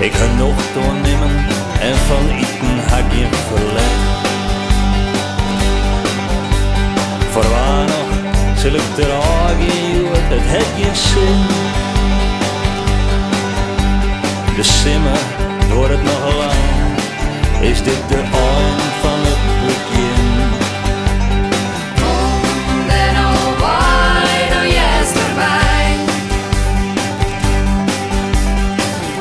Ik ga nog doornemen en van eten heb je verlet. Voorwaar nog zal ik er aangeven, het heeft geen zin. De simmer wordt het nog lang, is dit de eind van het begin. Kom er al bij, nou jij is erbij.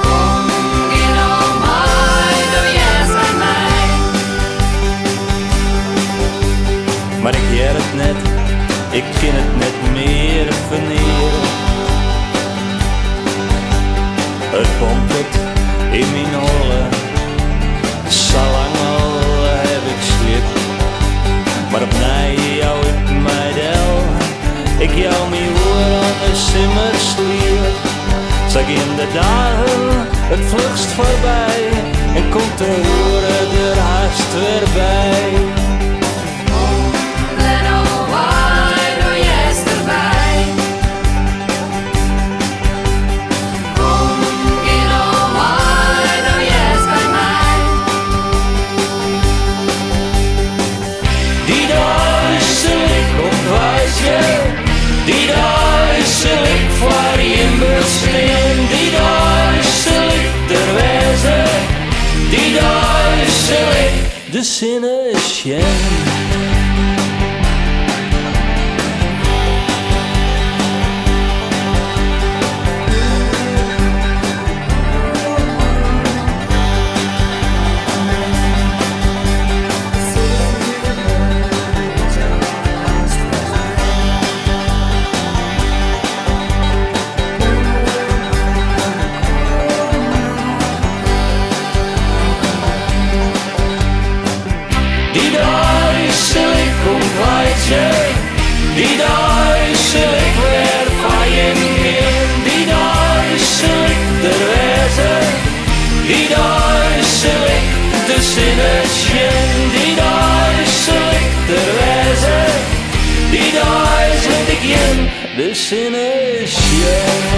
Kom geen al mij, nou jij is bij mij. Maar ik jer het net, ik ken het net meer verneer. Het pompt het in mijn oren, zolang al heb ik slip. Maar opnieuw jou ik mij del, ik jou mijn oor aan de Simmersliep. Zag in de dagen het vlugst voorbij en komt de horen er haast weer bij. Die dag zal ik voor je bestaan, die dag zal ik er wezen, die dag zal ik de zinnen schijnen. Die dag zal ik ontwijzen, die dag zal ik weer van je gaan, die dag zal ik er wezen, die dag zal ik de zinnen schijnen, die dag zal ik er wezen, die dag zal ik je de zinnen schijnen.